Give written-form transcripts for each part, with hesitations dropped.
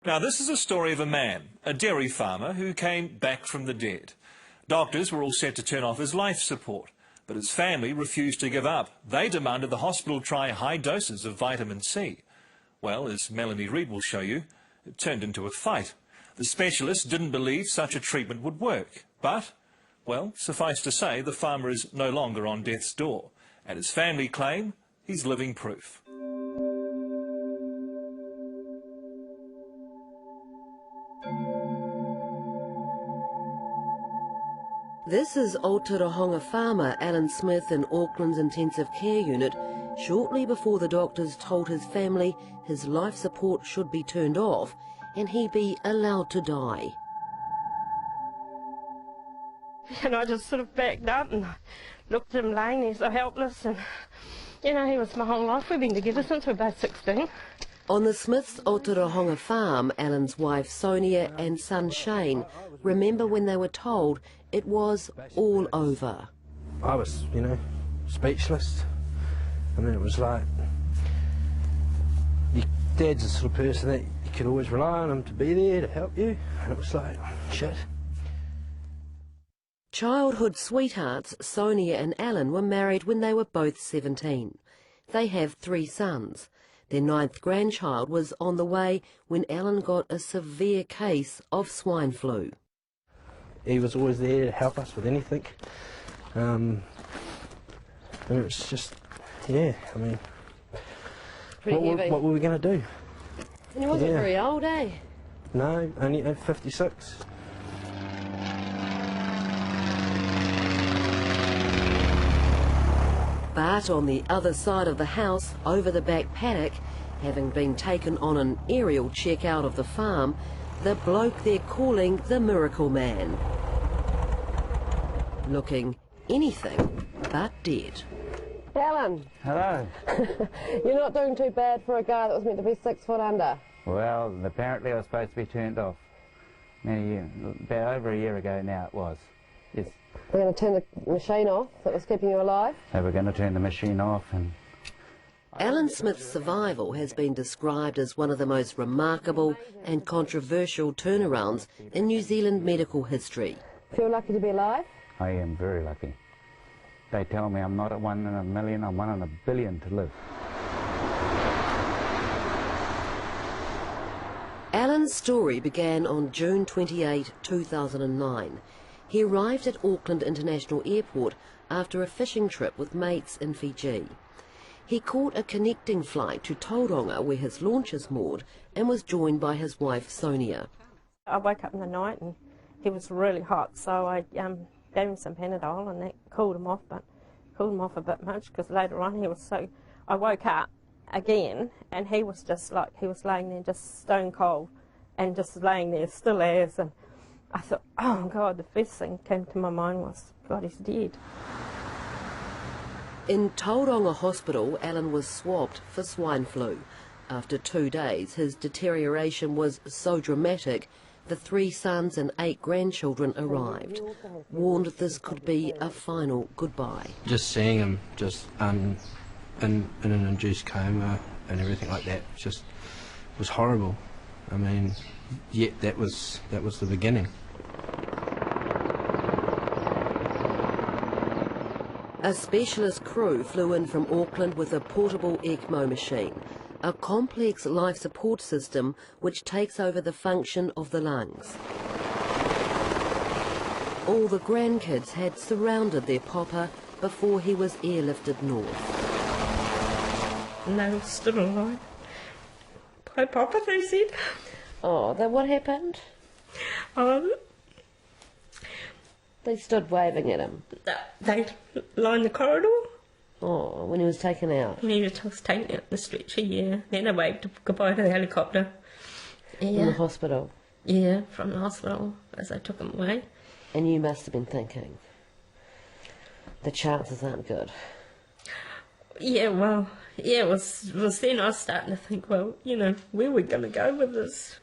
Now, this is a story of a man, a dairy farmer, who came back from the dead. Doctors were all set to turn off his life support, but his family refused to give up. They demanded the hospital try high doses of vitamin C. Well, as Melanie Reid will show you, it turned into a fight. The specialists didn't believe such a treatment would work, but, well, suffice to say, the farmer is no longer on death's door, and his family claim he's living proof. This is Aotearoa farmer Allan Smith in Auckland's intensive care unit shortly before the doctors told his family his life support should be turned off and he be allowed to die. And I just sort of backed up and looked at him laying there so helpless, and you know, he was my whole life. We've been together since we were both 16. On the Smiths' Aotearoa farm, Allan's wife Sonia and son Shane remember when they were told it was all over. I was, you know, speechless. I mean, it was like, your dad's the sort of person that you could always rely on him to be there to help you, and it was like, shit. Childhood sweethearts Sonia and Allan were married when they were both 17. They have 3 sons. Their 9th grandchild was on the way when Allan got a severe case of swine flu. He was always there to help us with anything. And it was just, yeah, I mean, what were we going to do? And he wasn't very old, eh? No, only at 56. But on the other side of the house, over the back paddock, having been taken on an aerial check out of the farm, the bloke they're calling the Miracle Man. Looking anything but dead. Allan. Hello. You're not doing too bad for a guy that was meant to be 6 foot under. Well, apparently I was supposed to be turned off many years, about over a year ago now it was. Yes. They're going to turn the machine off that was keeping you alive? They were going to turn the machine off. And Allan Smith's survival has been described as one of the most remarkable and controversial turnarounds in New Zealand medical history. Feel lucky to be alive? I am very lucky. They tell me I'm not a 1 in a million, I'm 1 in a billion to live. Allan's story began on June 28, 2009. He arrived at Auckland International Airport after a fishing trip with mates in Fiji. He caught a connecting flight to Tauranga, where his launch is moored, and was joined by his wife Sonia. I woke up in the night and he was really hot, so I gave him some Panadol and that cooled him off, but cooled him off a bit much because later on he was so... I woke up again and he was just like, he was laying there just stone cold and just laying there still as, and I thought, oh God, the first thing came to my mind was, God, he's dead. In Tauranga Hospital, Allan was swabbed for swine flu. After 2 days, his deterioration was so dramatic, the 3 sons and 8 grandchildren arrived, warned this could be a final goodbye. Just seeing him just in an induced coma and everything like that just was horrible. I mean, yet that was the beginning. A specialist crew flew in from Auckland with a portable ECMO machine, a complex life support system which takes over the function of the lungs. All the grandkids had surrounded their papa before he was airlifted north. And they were still alive. Hi Papa, they said. Oh, then what happened? They stood waving at him. They lined the corridor. Oh, when he was taken out? When he was taken out the stretcher, yeah. Then they waved goodbye to the helicopter. Yeah. In the hospital? Yeah, from the hospital as they took him away. And you must have been thinking, the chances aren't good. Yeah, well, yeah, it was then I was starting to think, well, you know, where are we going to go with this?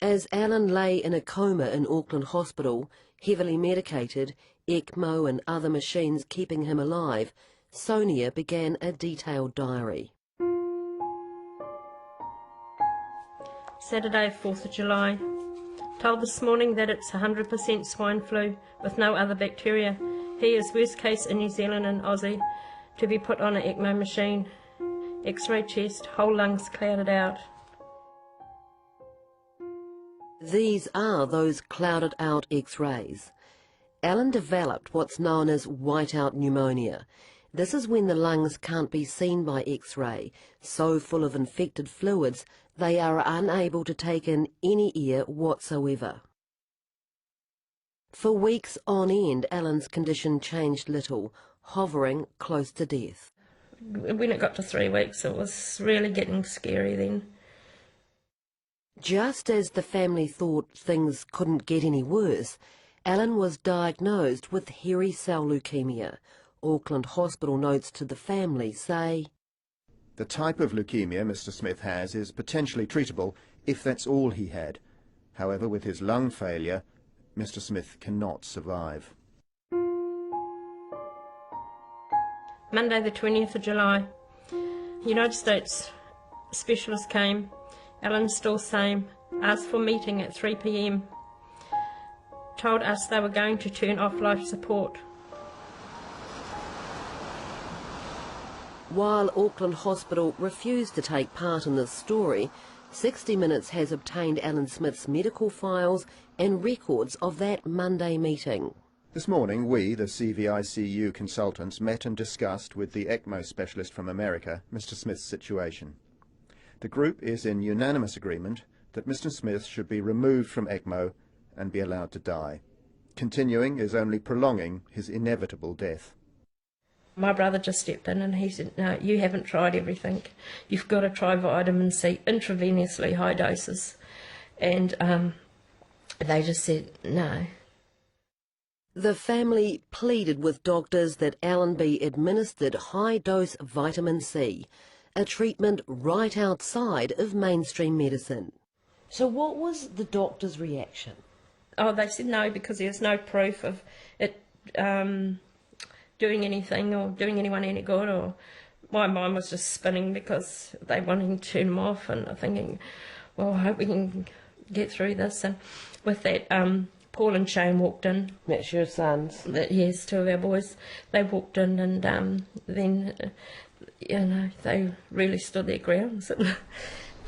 As Allan lay in a coma in Auckland Hospital, heavily medicated, ECMO and other machines keeping him alive, Sonia began a detailed diary. Saturday, 4th of July. Told this morning that it's 100% swine flu with no other bacteria. He is worst case in New Zealand and Aussie to be put on an ECMO machine. X-ray chest, whole lungs clouded out. These are those clouded out X-rays. Allan developed what's known as whiteout pneumonia. This is when the lungs can't be seen by X-ray, so full of infected fluids they are unable to take in any air whatsoever. For weeks on end, Allan's condition changed little, hovering close to death. When it got to 3 weeks, it was really getting scary then. Just as the family thought things couldn't get any worse, Allan was diagnosed with hairy cell leukemia. Auckland Hospital notes to the family say, "The type of leukemia Mr. Smith has is potentially treatable if that's all he had. However, with his lung failure, Mr. Smith cannot survive." Monday the 20th of July. United States specialist came. Allan still same. Asked for meeting at 3 p.m. Told us they were going to turn off life support. While Auckland Hospital refused to take part in this story, 60 Minutes has obtained Allan Smith's medical files and records of that Monday meeting. This morning we, the CVICU consultants, met and discussed with the ECMO specialist from America Mr. Smith's situation. The group is in unanimous agreement that Mr. Smith should be removed from ECMO and be allowed to die. Continuing is only prolonging his inevitable death. My brother just stepped in and he said, "No, you haven't tried everything. You've got to try vitamin C intravenously, high doses." And they just said no. The family pleaded with doctors that Allan be administered high-dose vitamin C, a treatment right outside of mainstream medicine. So what was the doctor's reaction? Oh, they said no because there's no proof of it doing anything or doing anyone any good. Or my mind was just spinning because they wanted to turn him off, and I'm thinking, well, I hope we can get through this. And with that, Paul and Shane walked in. That's your sons? Yes, 2 of our boys. They walked in, and then, you know, they really stood their grounds.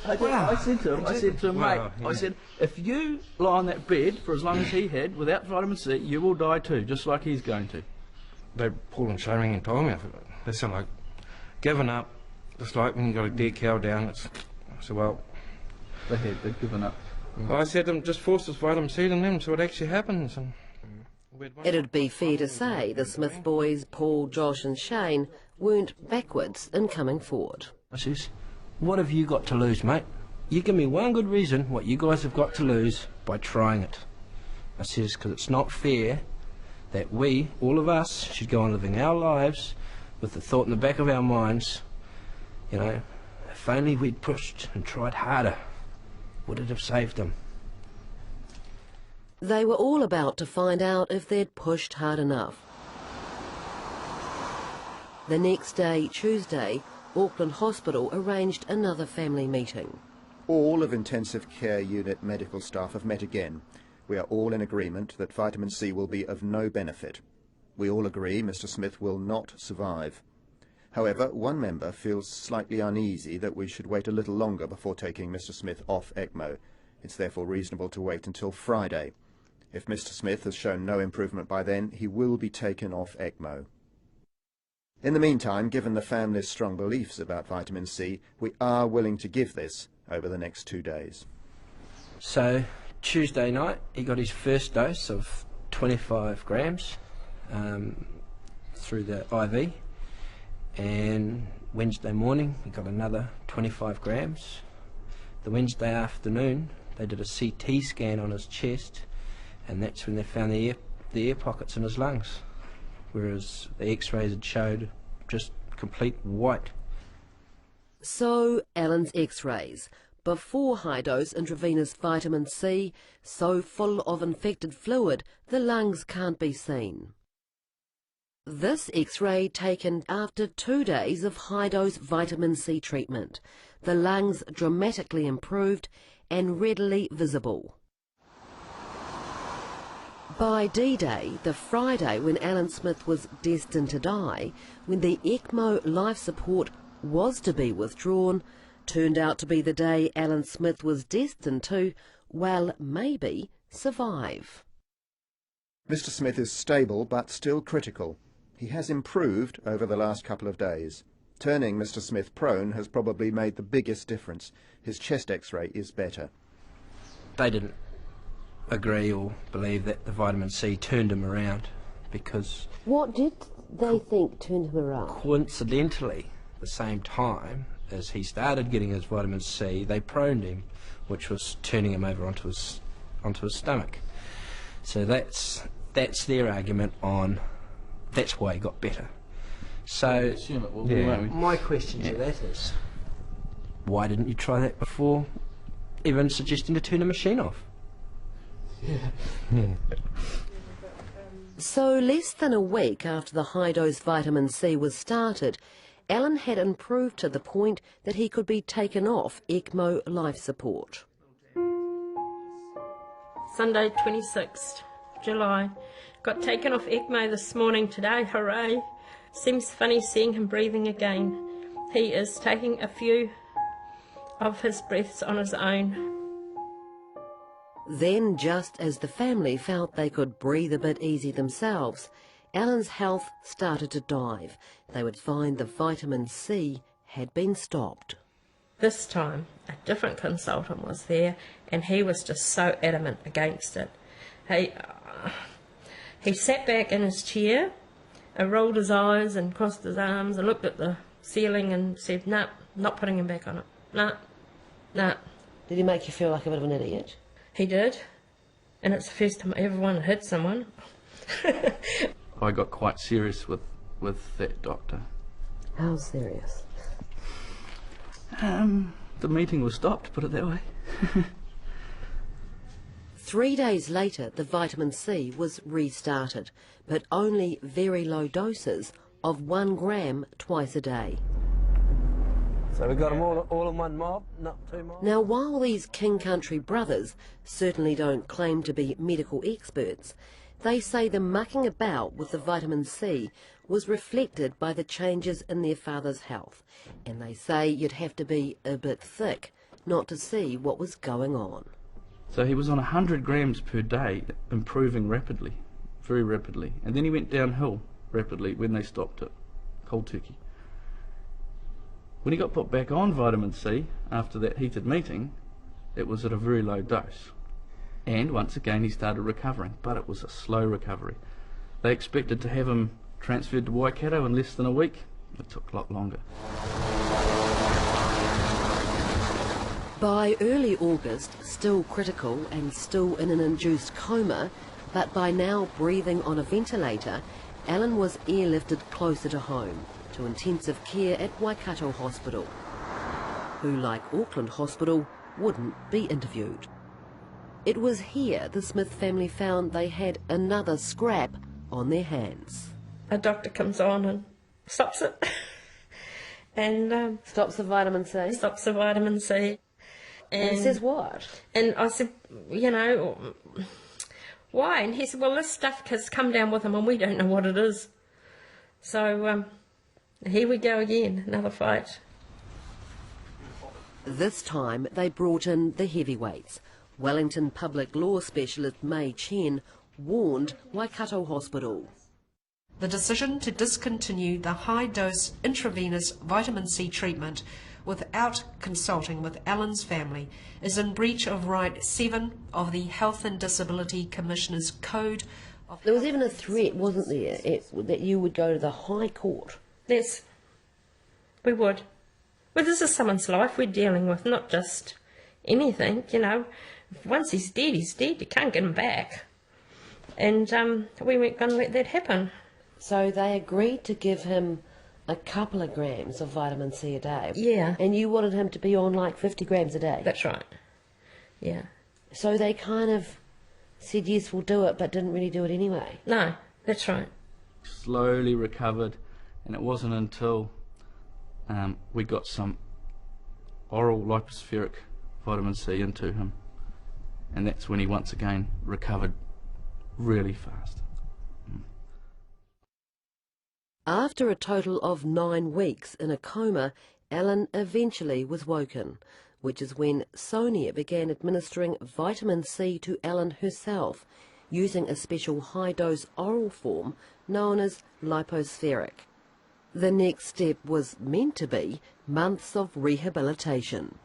I said to him, mate, I said, if you lie on that bed for as long as he had without vitamin C, you will die too, just like he's going to. They Paul and Shane and told me, they sound like giving up, just like when you got a dead cow down. I said, well, They'd given up. Well, I said to them, just force this vitamin C in them so what actually happens. And It'd be fair to say the Smith boys, Paul, Josh and Shane, weren't backwards in coming forward. I says, what have you got to lose, mate? You give me one good reason what you guys have got to lose by trying it. I says, because it's not fair that we, all of us, should go on living our lives with the thought in the back of our minds, you know, if only we'd pushed and tried harder, would it have saved them? They were all about to find out if they'd pushed hard enough. The next day, Tuesday, Auckland Hospital arranged another family meeting. All of intensive care unit medical staff have met again. We are all in agreement that vitamin C will be of no benefit. We all agree Mr. Smith will not survive. However, one member feels slightly uneasy that we should wait a little longer before taking Mr. Smith off ECMO. It's therefore reasonable to wait until Friday. If Mr. Smith has shown no improvement by then, he will be taken off ECMO. In the meantime, given the family's strong beliefs about vitamin C, we are willing to give this over the next 2 days. So, Tuesday night, he got his first dose of 25 grams through the IV. And Wednesday morning, he got another 25 grams. The Wednesday afternoon, they did a CT scan on his chest, and that's when they found the air pockets in his lungs, whereas the x-rays had showed just complete white. So, Allan's x-rays. Before high-dose intravenous vitamin C, so full of infected fluid, the lungs can't be seen. This x-ray taken after 2 days of high-dose vitamin C treatment. The lungs dramatically improved and readily visible. By D-Day, the Friday when Allan Smith was destined to die, when the ECMO life support was to be withdrawn, turned out to be the day Allan Smith was destined to, well, maybe, survive. Mr. Smith is stable but still critical. He has improved over the last couple of days. Turning Mr. Smith prone has probably made the biggest difference. His chest x-ray is better. They didn't agree or believe that the vitamin C turned him around, because What did they think turned him around? coincidentally, the same time as he started getting his vitamin C, they proned him, which was turning him over onto his stomach. So that's their argument on that's why he got better. So Assume it will be, won't we? my question to that is, why didn't you try that before even suggesting to turn the machine off? So less than a week after the high-dose vitamin C was started, Allan had improved to the point that he could be taken off ECMO life support. Sunday 26th July. Got taken off ECMO this morning today, hooray. Seems funny seeing him breathing again. He is taking a few of his breaths on his own. Then, just as the family felt they could breathe a bit easy themselves, Allan's health started to dive. They would find the vitamin C had been stopped. This time, a different consultant was there, and he was just so adamant against it. He sat back in his chair, rolled his eyes and crossed his arms and looked at the ceiling and said, "No, not putting him back on it. No, no." Did he make you feel like a bit of an idiot? He did, and it's the first time I ever want to hit someone. I got quite serious with that doctor. How serious? The meeting was stopped, put it that way. 3 days later, the vitamin C was restarted, but only very low doses of 1 gram twice a day. So we got them all in one mob, not two mobs? Now, while these King Country brothers certainly don't claim to be medical experts, they say the mucking about with the vitamin C was reflected by the changes in their father's health, and they say you'd have to be a bit thick not to see what was going on. So he was on 100 grams per day, improving rapidly, very rapidly. And then he went downhill rapidly when they stopped it, cold turkey. When he got put back on vitamin C after that heated meeting, it was at a very low dose. And once again he started recovering, but it was a slow recovery. They expected to have him transferred to Waikato in less than a week. It took a lot longer. By early August, still critical and still in an induced coma, but by now breathing on a ventilator, Allan was airlifted closer to home, to intensive care at Waikato Hospital, who, like Auckland Hospital, wouldn't be interviewed. It was here the Smith family found they had another scrap on their hands. A doctor comes on and stops it. And Stops the vitamin C? stops the vitamin C. And says what? And I said, you know, why? And he said, well, this stuff has come down with him and we don't know what it is. So here we go again, another fight. This time they brought in the heavyweights. Wellington public law specialist May Chen warned Waikato Hospital. The decision to discontinue the high-dose intravenous vitamin C treatment without consulting with Allan's family is in breach of Right 7 of the Health and Disability Commissioner's Code of... There was even a threat, wasn't there, that you would go to the High Court? Yes, we would. Well, this is someone's life we're dealing with, not just anything, you know. Once he's dead, he's dead. You can't get him back. And we weren't going to let that happen. So they agreed to give him a couple of grams of vitamin C a day. Yeah. And you wanted him to be on like 50 grams a day. That's right. Yeah. So they kind of said, yes, we'll do it, but didn't really do it anyway. No, that's right. Slowly recovered, and it wasn't until we got some oral lipospheric vitamin C into him, and that's when he once again recovered really fast. After a total of 9 weeks in a coma, Allan eventually was woken, which is when Sonia began administering vitamin C to Allan herself, using a special high-dose oral form known as lipospheric. The next step was meant to be months of rehabilitation.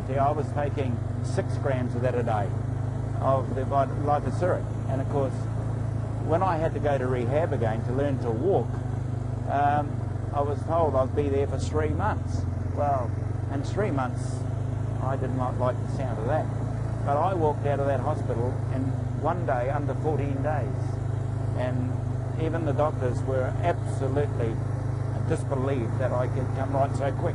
Yeah, I was taking 6 grams of that a day, of the lipospheric, and of course, when I had to go to rehab again to learn to walk, I was told I'd be there for 3 months. Well, in 3 months, I did not like the sound of that. But I walked out of that hospital in one day under 14 days. And even the doctors were absolutely disbelieved that I could come right so quick.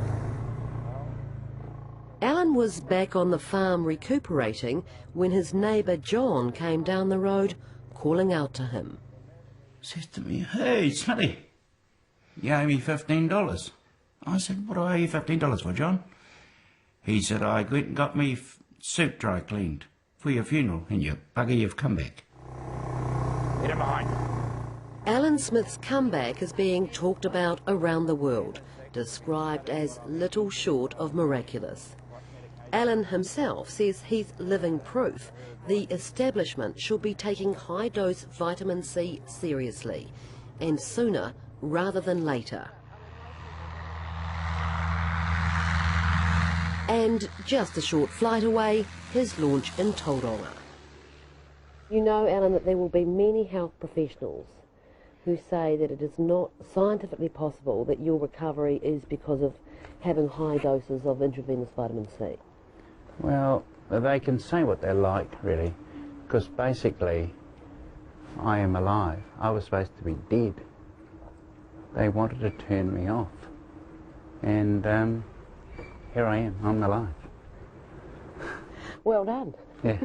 Allan was back on the farm recuperating when his neighbour John came down the road calling out to him. Says to me, "Hey, Smitty, you owe me $15. I said, "What do I owe you $15 for, John?" He said, "I went and got me suit dry cleaned for your funeral, and you bugger, you've come back." Get him behind. Allan Smith's comeback is being talked about around the world, described as little short of miraculous. Allan himself says he's living proof the establishment should be taking high-dose vitamin C seriously, and sooner rather than later. And just a short flight away, his launch in Tauranga. You know, Allan, that there will be many health professionals who say that it is not scientifically possible that your recovery is because of having high doses of intravenous vitamin C. Well, they can say what they like, really, because basically I am alive. I was supposed to be dead. They wanted to turn me off. And here I am, I'm alive. Well done. Yeah.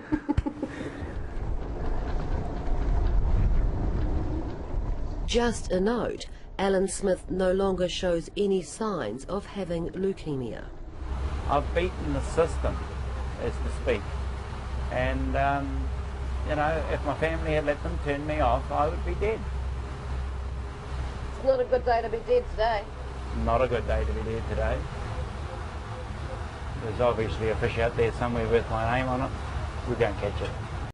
Just a note, Allan Smith no longer shows any signs of having leukemia. I've beaten the system, as to speak. And, you know, if my family had let them turn me off, I would be dead. It's not a good day to be dead today. Not a good day to be dead today. There's obviously a fish out there somewhere with my name on it. We don't catch it.